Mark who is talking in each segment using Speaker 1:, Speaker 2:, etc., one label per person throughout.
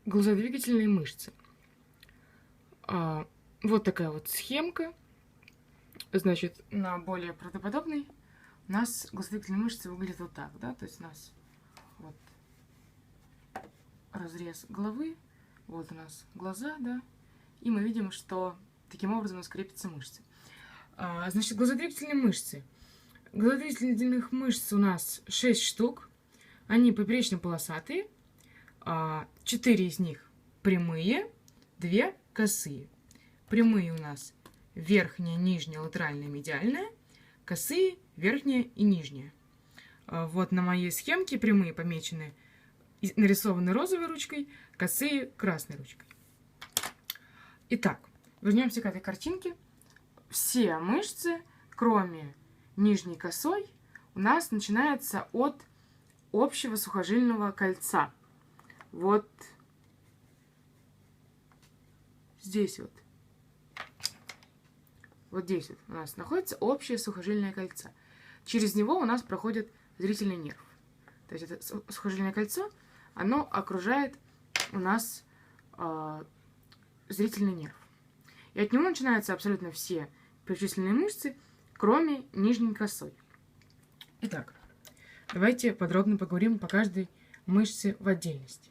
Speaker 1: Глазодвигательные мышцы. Вот такая вот схемка. Значит, на более правдоподобной у нас глазодвигательные мышцы выглядят вот так, да? То есть у нас вот разрез головы, вот у нас глаза, да? И мы видим, что таким образом у нас крепятся мышцы. Значит, глазодвигательные мышцы. Глазодвигательных мышц у нас 6 штук. Они поперечно-полосатые. 4 из них прямые, 2 косые. Прямые у нас верхняя, нижняя, латеральная, медиальная. Косые верхняя и нижняя. Вот на моей схемке прямые помечены, нарисованы розовой ручкой, косые красной ручкой. Итак, вернемся к этой картинке. Все мышцы, кроме нижней косой, у нас начинаются от общего сухожильного кольца. Вот здесь вот. Вот здесь вот у нас находится общее сухожильное кольцо. Через него у нас проходит зрительный нерв. То есть это сухожильное кольцо, оно окружает у нас зрительный нерв. И от него начинаются абсолютно все перечисленные мышцы, кроме нижней косой. Итак, давайте подробно поговорим по каждой мышце в отдельности.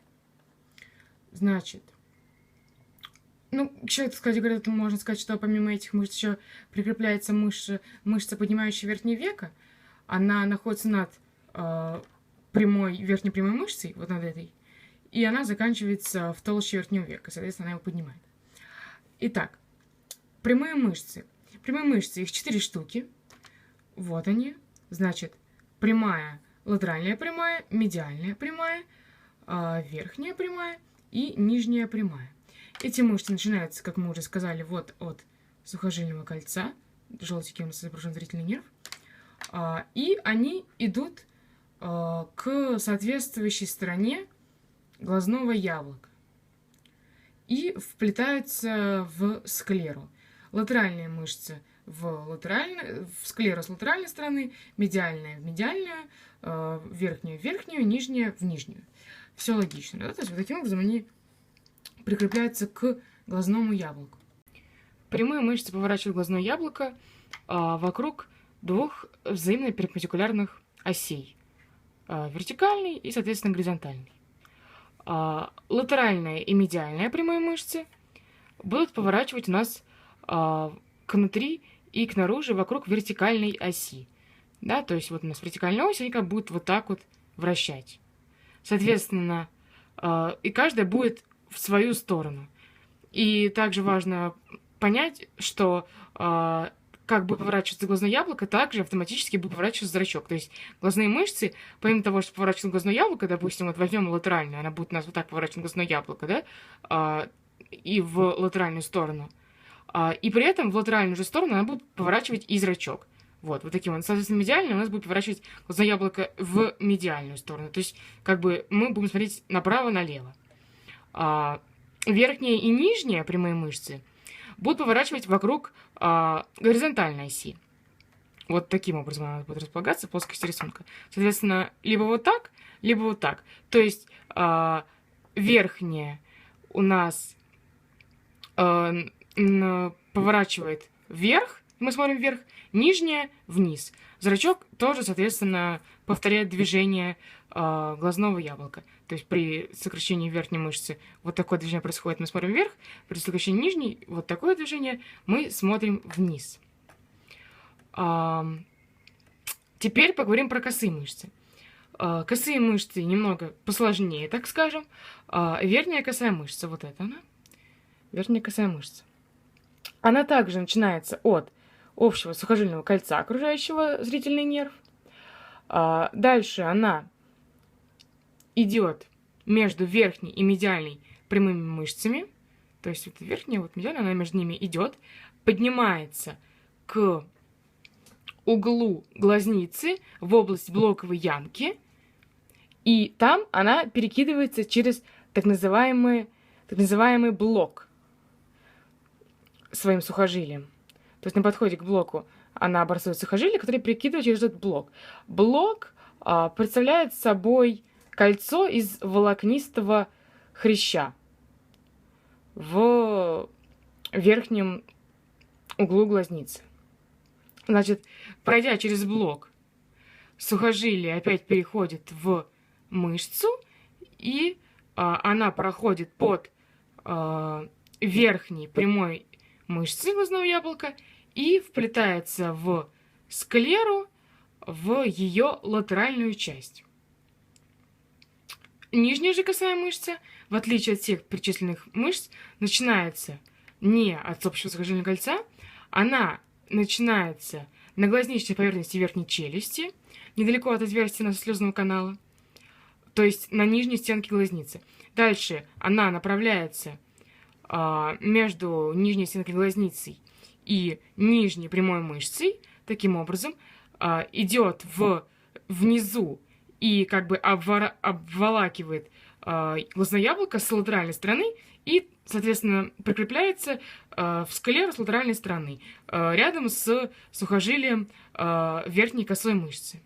Speaker 1: Значит, еще, кстати говоря, можно сказать, что помимо этих мышц еще прикрепляется мышца, поднимающая верхнее веко. Она находится над верхней прямой мышцей, вот над этой, и она заканчивается в толще верхнего века, соответственно, она его поднимает. Итак, прямые мышцы. Прямые мышцы, их 4 штуки. Вот они. Значит, прямая, латеральная прямая, медиальная прямая, верхняя прямая и нижняя прямая. Эти мышцы начинаются, как мы уже сказали, вот от сухожильного кольца. Желтеньким изображен зрительный нерв. И они идут к соответствующей стороне глазного яблока и вплетаются в склеру. Латеральные мышцы в склеру с латеральной стороны, медиальная в медиальную, верхнюю в верхнюю, нижняя в нижнюю. Все логично, да? То есть вот таким образом они прикрепляются к глазному яблоку. Прямые мышцы поворачивают глазное яблоко вокруг двух взаимно перпендикулярных осей. Вертикальной и, соответственно, горизонтальной. Латеральная и медиальная прямые мышцы будут поворачивать у нас кнутри и кнаружи вокруг вертикальной оси. Да, то есть вот у нас вертикальная ось, они как будут вот так вот вращать. Соответственно, и каждая будет в свою сторону. И также важно понять, что как будет поворачиваться глазное яблоко, также автоматически будет поворачиваться зрачок. То есть глазные мышцы, помимо того, что поворачивается глазное яблоко, допустим, вот возьмем латеральную, она будет у нас вот так поворачивать глазное яблоко, да, и в латеральную сторону. И при этом в латеральную же сторону она будет поворачивать и зрачок. Вот таким вот. Соответственно, медиальный у нас будет поворачивать глазное яблоко в медиальную сторону. То есть, как бы мы будем смотреть направо-налево. Верхняя и нижняя прямые мышцы будут поворачивать вокруг горизонтальной оси. Вот таким образом она будет располагаться в плоскости рисунка. Соответственно, либо вот так, либо вот так. То есть верхняя у нас поворачивает вверх, мы смотрим вверх, нижняя вниз. Зрачок тоже, соответственно, повторяет движение глазного яблока. То есть при сокращении верхней мышцы вот такое движение происходит, мы смотрим вверх. При сокращении нижней вот такое движение, мы смотрим вниз. Теперь поговорим про косые мышцы. Косые мышцы немного посложнее, так скажем. Верхняя косая мышца, вот это она. Верхняя косая мышца. Она также начинается от общего сухожильного кольца, окружающего зрительный нерв. Дальше она идет между верхней и медиальной прямыми мышцами. То есть вот верхняя, вот медиальная, она между ними идет, поднимается к углу глазницы в область блоковой ямки, и там она перекидывается через так называемый блок своим сухожилием. То есть на подходе к блоку она образует сухожилие, которое перекидывает через этот блок. Блок представляет собой кольцо из волокнистого хряща. в верхнем углу глазницы. Значит, пройдя через блок, сухожилие опять переходит в мышцу, и она проходит под верхней прямой мышцы глазного яблока и вплетается в склеру, в ее латеральную часть. Нижняя же косая мышца, в отличие от всех перечисленных мышц, начинается не от общего сухожильного кольца, она начинается на глазничной поверхности верхней челюсти, недалеко от отверстия слезного канала, то есть на нижней стенке глазницы. Дальше она направляется между нижней стенкой глазницы и нижней прямой мышцей, таким образом, идет внизу и как бы обволакивает глазное яблоко с латеральной стороны и, соответственно, прикрепляется в склеру с латеральной стороны, рядом с сухожилием верхней косой мышцы.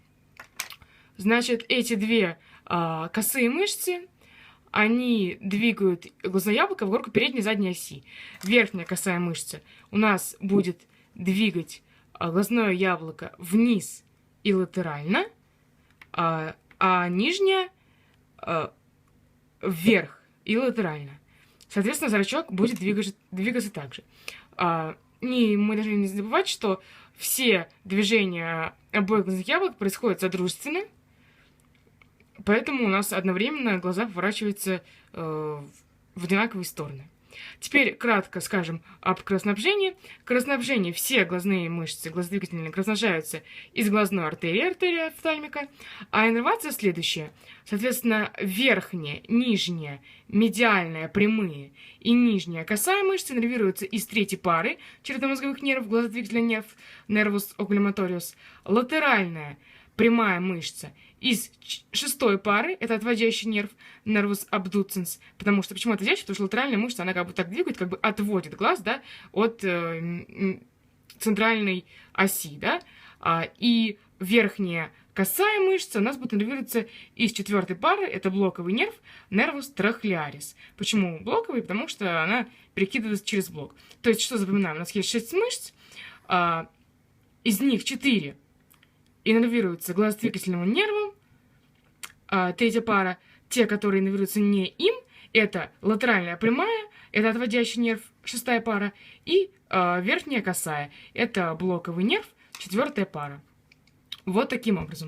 Speaker 1: Значит, эти две косые мышцы, они двигают глазное яблоко вокруг передней и задней оси. Верхняя косая мышца у нас будет двигать глазное яблоко вниз и латерально, а нижняя вверх и латерально. Соответственно, зрачок будет двигаться так же. И мы должны не забывать, что все движения обоих глазных яблок происходят содружественно, поэтому у нас одновременно глаза поворачиваются в одинаковые стороны. Теперь кратко скажем об кровоснабжении. Кровоснабжение: все глазные мышцы глазодвигательные кровоснабжаются из глазной артерии, артерии офтальмика, а иннервация следующая. Соответственно, верхняя, нижняя, медиальная, прямые и нижняя косая мышцы иннервируются из третьей пары черепно-мозговых нервов, глазодвигательный нерв, nervus oculomotorius, латеральная, прямая мышца из шестой пары, это отводящий нерв, nervus abducens. Потому что, почему отводящий? Потому что латеральная мышца, она как бы так двигает, как бы отводит глаз, да, от центральной оси, да. И верхняя косая мышца у нас будет иннервироваться из четвертой пары, это блоковый нерв, nervus trochlearis. Почему блоковый? Потому что она перекидывается через блок. То есть, что запоминаем? У нас есть 6 мышц, из них 4 иннервируются глазодвигательным нервом, третья пара, те, которые иннервируются не им, это латеральная прямая, это отводящий нерв, шестая пара, и верхняя косая, это блоковый нерв, четвертая пара. Вот таким образом.